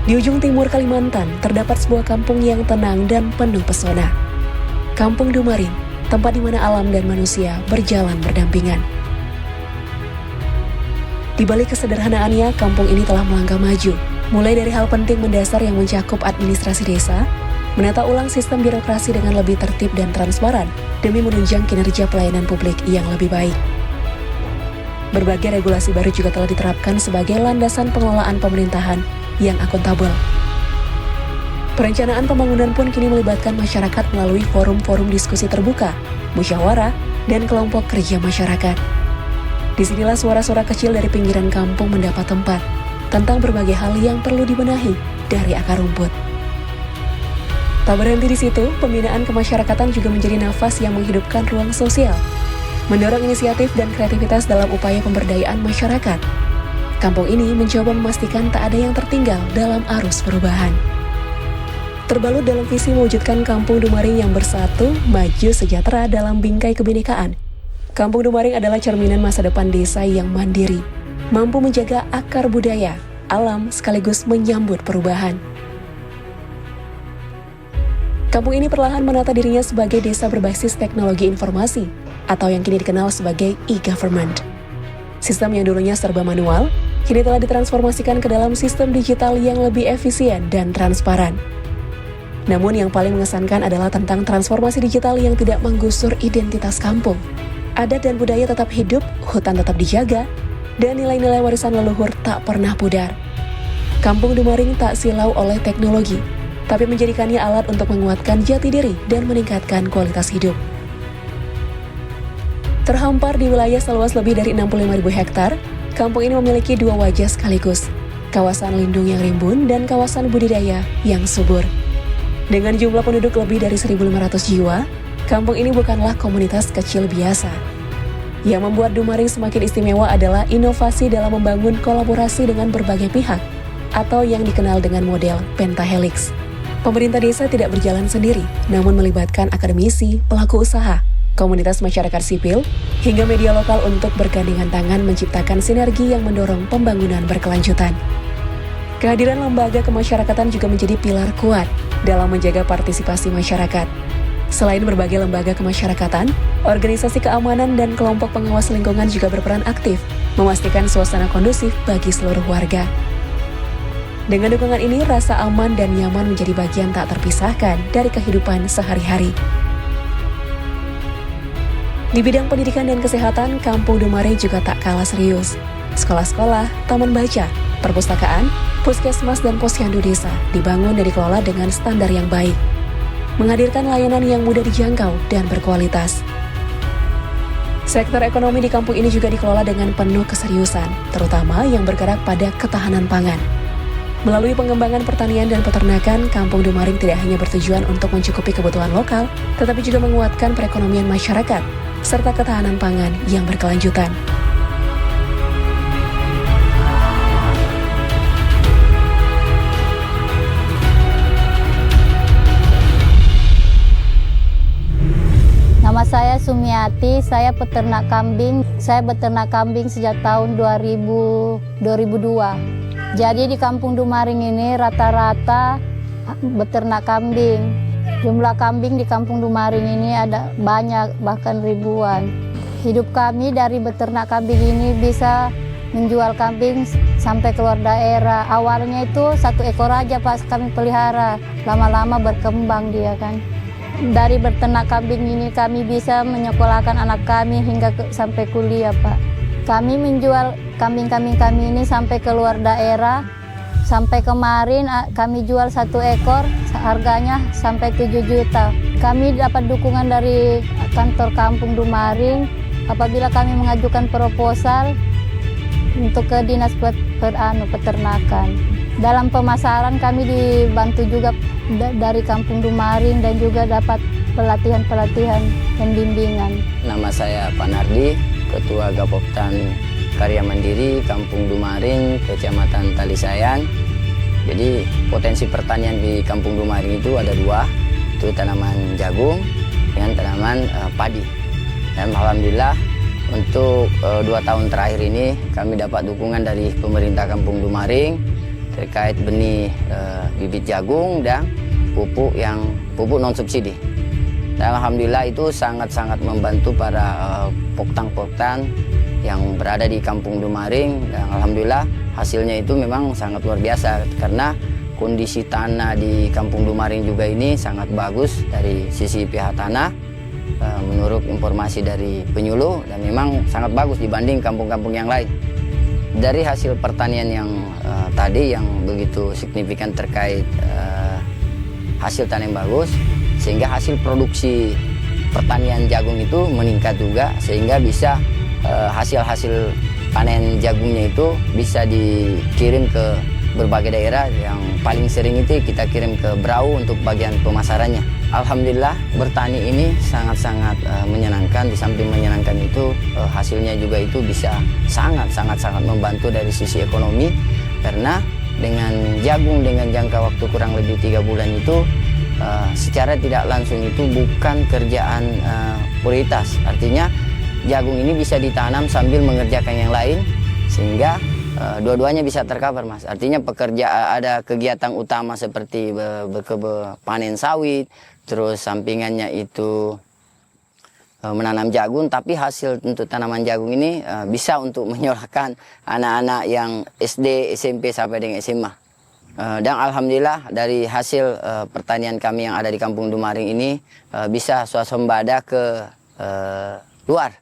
Di ujung timur Kalimantan, terdapat sebuah kampung yang tenang dan penuh pesona. Kampung Dumaring, tempat di mana alam dan manusia berjalan berdampingan. Di balik kesederhanaannya, kampung ini telah melangkah maju, mulai dari hal penting mendasar yang mencakup administrasi desa, menata ulang sistem birokrasi dengan lebih tertib dan transparan, demi menunjang kinerja pelayanan publik yang lebih baik. Berbagai regulasi baru juga telah diterapkan sebagai landasan pengelolaan pemerintahan yang akuntabel. Perencanaan pembangunan pun kini melibatkan masyarakat melalui forum-forum diskusi terbuka, musyawarah, dan kelompok kerja masyarakat. Disinilah suara-suara kecil dari pinggiran kampung mendapat tempat tentang berbagai hal yang perlu dibenahi dari akar rumput. Tak berhenti di situ, pembinaan kemasyarakatan juga menjadi nafas yang menghidupkan ruang sosial, mendorong inisiatif dan kreativitas dalam upaya pemberdayaan masyarakat. Kampung ini mencoba memastikan tak ada yang tertinggal dalam arus perubahan. Terbalut dalam visi mewujudkan Kampung Dumaring yang bersatu, maju, sejahtera dalam bingkai kebinekaan, Kampung Dumaring adalah cerminan masa depan desa yang mandiri, mampu menjaga akar budaya, alam, sekaligus menyambut perubahan. Kampung ini perlahan menata dirinya sebagai desa berbasis teknologi informasi, atau yang kini dikenal sebagai e-government. Sistem yang dulunya serba manual, kini telah ditransformasikan ke dalam sistem digital yang lebih efisien dan transparan. Namun yang paling mengesankan adalah tentang transformasi digital yang tidak menggusur identitas kampung. Adat dan budaya tetap hidup, hutan tetap dijaga, dan nilai-nilai warisan leluhur tak pernah pudar. Kampung Dumaring tak silau oleh teknologi, tapi menjadikannya alat untuk menguatkan jati diri dan meningkatkan kualitas hidup. Terhampar di wilayah seluas lebih dari 65.000 hektar, kampung ini memiliki dua wajah sekaligus, kawasan lindung yang rimbun dan kawasan budidaya yang subur. Dengan jumlah penduduk lebih dari 1.500 jiwa, kampung ini bukanlah komunitas kecil biasa. Yang membuat Dumaring semakin istimewa adalah inovasi dalam membangun kolaborasi dengan berbagai pihak, atau yang dikenal dengan model pentahelix. Pemerintah desa tidak berjalan sendiri, namun melibatkan akademisi, pelaku usaha, komunitas masyarakat sipil, hingga media lokal untuk bergandengan tangan menciptakan sinergi yang mendorong pembangunan berkelanjutan. Kehadiran lembaga kemasyarakatan juga menjadi pilar kuat dalam menjaga partisipasi masyarakat. Selain berbagai lembaga kemasyarakatan, organisasi keamanan dan kelompok pengawas lingkungan juga berperan aktif, memastikan suasana kondusif bagi seluruh warga. Dengan dukungan ini, rasa aman dan nyaman menjadi bagian tak terpisahkan dari kehidupan sehari-hari. Di bidang pendidikan dan kesehatan, Kampung Dumaring juga tak kalah serius. Sekolah-sekolah, taman baca, perpustakaan, puskesmas dan posyandu desa dibangun dan dikelola dengan standar yang baik, menghadirkan layanan yang mudah dijangkau dan berkualitas. Sektor ekonomi di kampung ini juga dikelola dengan penuh keseriusan, terutama yang bergerak pada ketahanan pangan. Melalui pengembangan pertanian dan peternakan, Kampung Dumaring tidak hanya bertujuan untuk mencukupi kebutuhan lokal, tetapi juga menguatkan perekonomian masyarakat, serta ketahanan pangan yang berkelanjutan. Nama saya Sumiati, saya peternak kambing. Saya beternak kambing sejak tahun 2002. Jadi di Kampung Dumaring ini rata-rata beternak kambing. Jumlah kambing di Kampung Dumaring ini ada banyak, bahkan ribuan. Hidup kami dari beternak kambing ini bisa menjual kambing sampai keluar daerah. Awalnya itu 1 ekor aja pas kami pelihara, lama-lama berkembang dia kan. Dari beternak kambing ini kami bisa menyekolahkan anak kami hingga sampai kuliah, Pak. Kami menjual kambing-kambing kami ini sampai keluar daerah. Sampai kemarin kami jual 1 ekor, harganya sampai 7 juta. Kami dapat dukungan dari kantor Kampung Dumaring apabila kami mengajukan proposal untuk ke Dinas Peternakan. Dalam pemasaran kami dibantu juga dari Kampung Dumaring dan juga dapat pelatihan-pelatihan dan bimbingan. Nama saya Pak Nardi, Ketua Gapoptan Karya Mandiri Kampung Dumaring, Kecamatan Talisayang. Jadi potensi pertanian di Kampung Dumaring itu ada 2, itu tanaman jagung dengan tanaman padi. Dan alhamdulillah untuk 2 tahun terakhir ini kami dapat dukungan dari pemerintah Kampung Dumaring terkait benih bibit jagung dan pupuk non subsidi. Dan alhamdulillah itu sangat-sangat membantu para poktan-poktan yang berada di Kampung Dumaring, dan alhamdulillah hasilnya itu memang sangat luar biasa karena kondisi tanah di Kampung Dumaring juga ini sangat bagus dari sisi pihak tanah menurut informasi dari penyuluh, dan memang sangat bagus dibanding kampung-kampung yang lain. Dari hasil pertanian yang tadi yang begitu signifikan terkait hasil tanah yang bagus, sehingga hasil produksi pertanian jagung itu meningkat juga, sehingga bisa hasil-hasil panen jagungnya itu bisa dikirim ke berbagai daerah. Yang paling sering itu kita kirim ke Berau untuk bagian pemasarannya. Alhamdulillah bertani ini sangat-sangat menyenangkan. Di samping menyenangkan itu hasilnya juga itu bisa sangat-sangat membantu dari sisi ekonomi, karena dengan jagung dengan jangka waktu kurang lebih 3 bulan itu secara tidak langsung itu bukan kerjaan prioritas. Artinya jagung ini bisa ditanam sambil mengerjakan yang lain, sehingga dua-duanya bisa tercover, Mas. Artinya ada kegiatan utama seperti panen sawit, terus sampingannya itu menanam jagung, tapi hasil untuk tanaman jagung ini bisa untuk menyekolahkan anak-anak yang SD, SMP sampai dengan SMA. Dan alhamdulillah dari hasil pertanian kami yang ada di Kampung Dumaring ini bisa swasembada ke luar.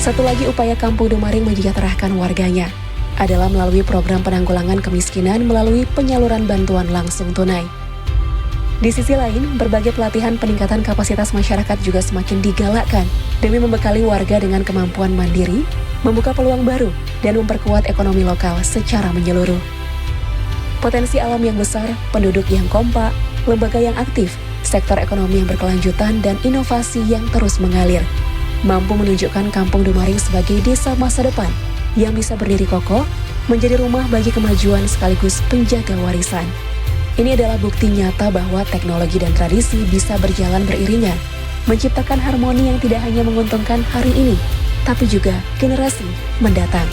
Satu lagi upaya Kampung Dumaring mensejahterakan warganya adalah melalui program penanggulangan kemiskinan melalui penyaluran bantuan langsung tunai. Di sisi lain, berbagai pelatihan peningkatan kapasitas masyarakat juga semakin digalakkan demi membekali warga dengan kemampuan mandiri, membuka peluang baru, dan memperkuat ekonomi lokal secara menyeluruh. Potensi alam yang besar, penduduk yang kompak, lembaga yang aktif, sektor ekonomi yang berkelanjutan, dan inovasi yang terus mengalir mampu menunjukkan Kampung Dumaring sebagai desa masa depan yang bisa berdiri kokoh, menjadi rumah bagi kemajuan sekaligus penjaga warisan. Ini adalah bukti nyata bahwa teknologi dan tradisi bisa berjalan beriringan, menciptakan harmoni yang tidak hanya menguntungkan hari ini, tapi juga generasi mendatang.